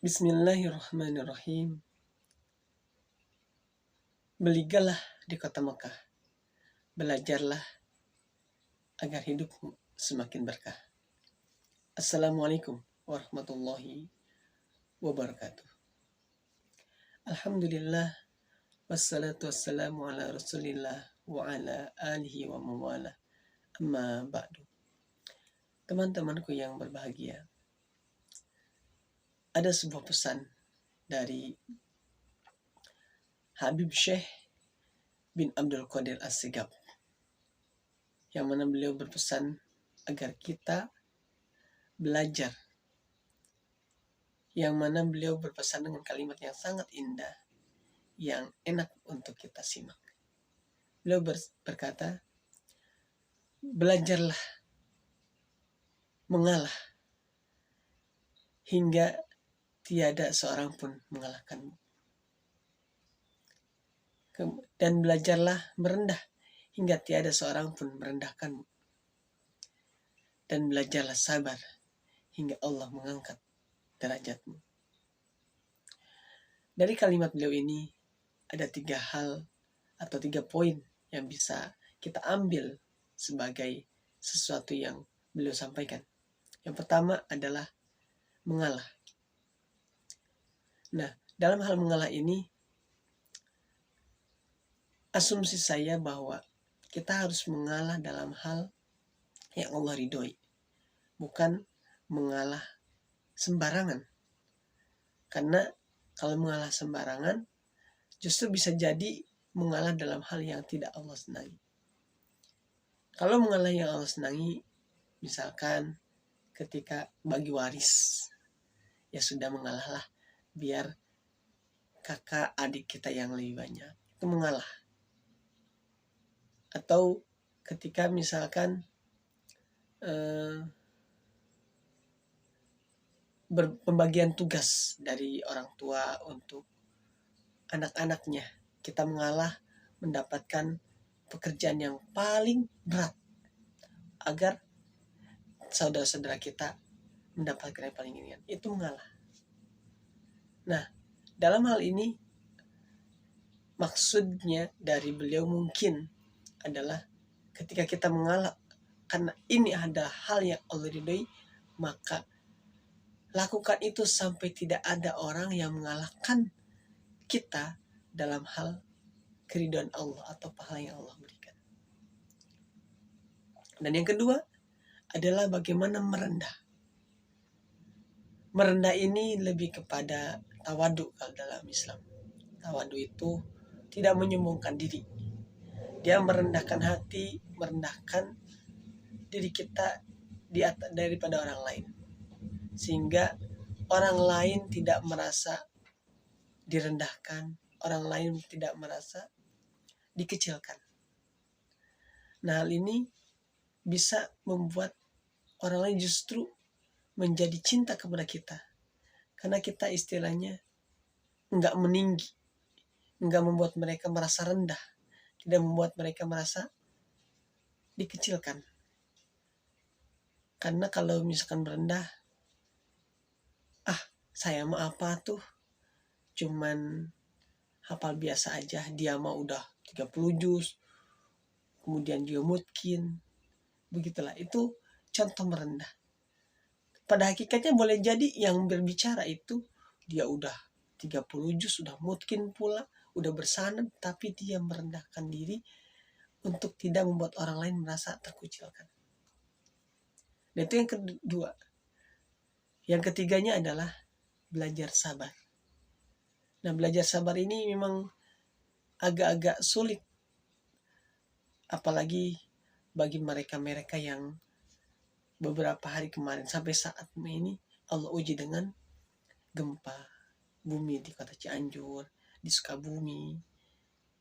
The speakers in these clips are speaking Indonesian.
Bismillahirrahmanirrahim. Beligalah di kota Mekah, belajarlah agar hidupmu semakin berkah. Assalamualaikum warahmatullahi wabarakatuh. Alhamdulillah, wassalatu wassalamu ala rasulillah wa ala alihi wa mawala. Amma ba'du. Teman-temanku yang berbahagia, ada sebuah pesan dari Habib Syekh bin Abdul Qadir As-Sigaf, yang mana beliau berpesan agar kita belajar, yang mana beliau berpesan dengan kalimat yang sangat indah, yang enak untuk kita simak. Beliau berkata, belajarlah mengalah hingga tiada seorang pun mengalahkanmu, dan belajarlah merendah hingga tiada seorang pun merendahkanmu, dan belajarlah sabar hingga Allah mengangkat derajatmu. Dari kalimat beliau ini ada 3 hal atau 3 poin yang bisa kita ambil sebagai sesuatu yang beliau sampaikan. Yang pertama adalah mengalah. Nah, dalam hal mengalah ini, asumsi saya bahwa kita harus mengalah dalam hal yang Allah ridhoi, bukan mengalah sembarangan. Karena kalau mengalah sembarangan, justru bisa jadi mengalah dalam hal yang tidak Allah senangi. Kalau mengalah yang Allah senangi, misalkan ketika bagi waris, ya sudah mengalahlah biar kakak adik kita yang lebih banyak, itu mengalah. Atau ketika misalkan pembagian tugas dari orang tua untuk anak-anaknya, kita mengalah mendapatkan pekerjaan yang paling berat agar saudara-saudara kita mendapatkan yang paling ringan. Itu mengalah. Nah, dalam hal ini maksudnya dari beliau mungkin adalah ketika kita mengalah karena ini adalah hal yang Allah ridhoi, maka lakukan itu sampai tidak ada orang yang mengalahkan kita dalam hal keridhaan Allah atau pahala yang Allah berikan. Dan yang kedua adalah bagaimana merendah. Merendah ini lebih kepada tawadu kalau dalam Islam. Tawadu itu tidak menyombongkan diri. Dia merendahkan hati, merendahkan diri kita di atas daripada orang lain, sehingga orang lain tidak merasa direndahkan, orang lain tidak merasa dikecilkan. Nah, hal ini bisa membuat orang lain justru menjadi cinta kepada kita, karena kita istilahnya enggak meninggi, enggak membuat mereka merasa rendah, tidak membuat mereka merasa dikecilkan. Karena kalau misalkan merendah, saya mah apa tuh, cuman hafal biasa aja, dia mah udah 30 juz, kemudian juga mungkin begitulah. Itu contoh merendah. Pada hakikatnya boleh jadi yang berbicara itu dia udah 30 juz, sudah mungkin pula, udah bersanad, tapi dia merendahkan diri untuk tidak membuat orang lain merasa terkucilkan. Dan itu yang kedua. Yang ketiganya adalah belajar sabar. Nah, belajar sabar ini memang agak-agak sulit, apalagi bagi mereka-mereka yang beberapa hari kemarin sampai saat ini Allah uji dengan gempa bumi di kota Cianjur, di Sukabumi,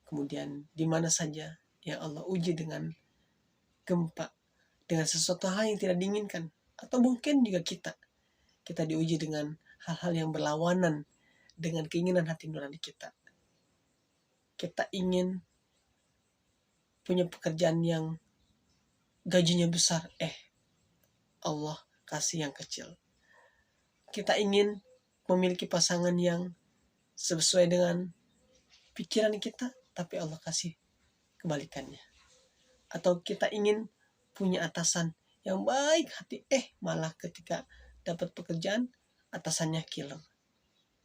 kemudian di mana saja yang Allah uji dengan gempa, dengan sesuatu hal yang tidak diinginkan. Atau mungkin juga kita diuji dengan hal-hal yang berlawanan dengan keinginan hati nurani kita. Kita ingin punya pekerjaan yang gajinya besar, Allah kasih yang kecil. Kita ingin memiliki pasangan yang sesuai dengan pikiran kita, tapi Allah kasih kebalikannya. Atau kita ingin punya atasan yang baik hati, malah ketika dapat pekerjaan atasannya killer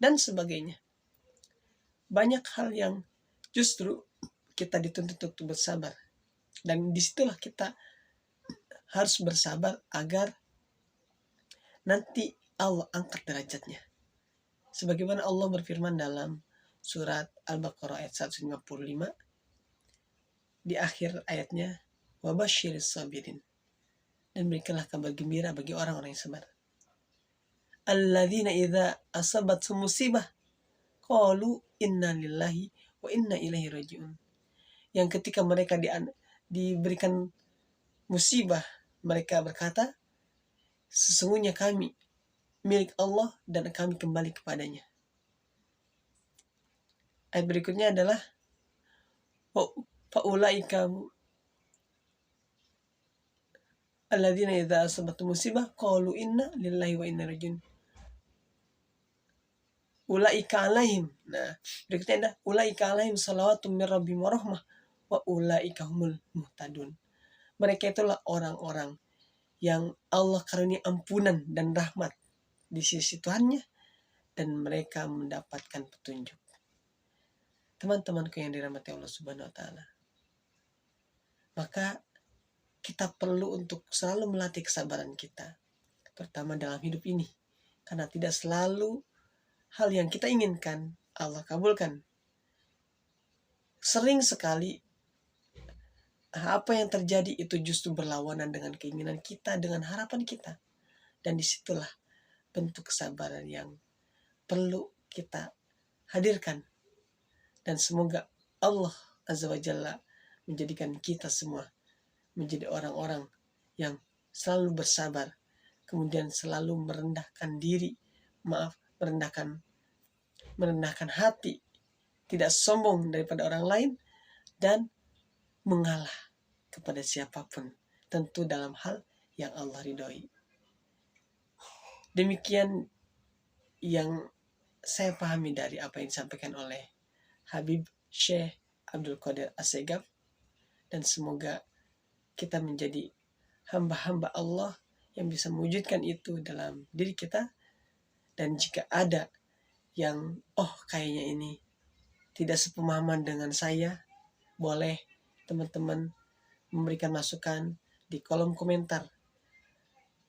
dan sebagainya. Banyak hal yang justru kita dituntut untuk bersabar, dan disitulah kita harus bersabar agar nanti Allah angkat derajatnya. Sebagaimana Allah berfirman dalam surat Al-Baqarah ayat 155, di akhir ayatnya, wabasyiris sabirin, dan berikanlah kabar gembira bagi orang-orang yang sabar. Alladzina idza asabathum musibah qalu inna lillahi wa inna ilaihi rajiun. Yang ketika mereka diberikan musibah, mereka berkata, sesungguhnya kami milik Allah dan kami kembali kepadanya. Ayat berikutnya adalah faulaika alladzina idza asabathum musibah qalu inna lillahi wa inna ilaihi rajiun. Ulaika alaihim. Nah, berikutnya adalah ulaika alaihim salawatum mir rabbihim wa rahmah wa ulaika humul muhtadun. Mereka itulah orang-orang yang Allah karunia ampunan dan rahmat di sisi Tuhannya, dan mereka mendapatkan petunjuk. Teman-temanku yang dirahmati Allah Subhanahu wa taala, maka kita perlu untuk selalu melatih kesabaran kita, terutama dalam hidup ini, karena tidak selalu hal yang kita inginkan Allah kabulkan. Sering sekali apa yang terjadi itu justru berlawanan dengan keinginan kita, dengan harapan kita. Dan disitulah bentuk kesabaran yang perlu kita hadirkan. Dan semoga Allah Azza wa Jalla menjadikan kita semua menjadi orang-orang yang selalu bersabar, kemudian selalu merendahkan diri, merendahkan hati, tidak sombong daripada orang lain, dan mengalah kepada siapapun, tentu dalam hal yang Allah ridhoi. Demikian yang saya pahami dari apa yang disampaikan oleh Habib Syekh Abdul Qadir Assegaf, dan semoga kita menjadi hamba-hamba Allah yang bisa mewujudkan itu dalam diri kita. Dan jika ada yang kayaknya ini tidak sepemahaman dengan saya, boleh teman-teman memberikan masukan di kolom komentar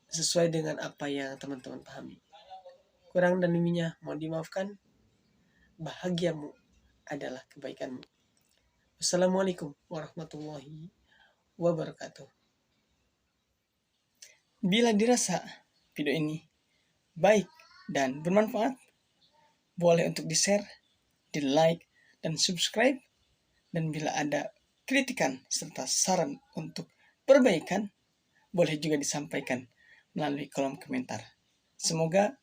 sesuai dengan apa yang teman-teman pahami. Kurang dan lebihnya mohon dimaafkan. Bahagiamu adalah kebaikanmu. Wassalamualaikum warahmatullahi wabarakatuh. Bila dirasa video ini baik dan bermanfaat, boleh untuk di-share, di-like, dan subscribe. Dan bila ada kritikan serta saran untuk perbaikan, boleh juga disampaikan melalui kolom komentar. Semoga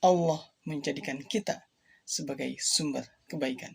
Allah menjadikan kita sebagai sumber kebaikan.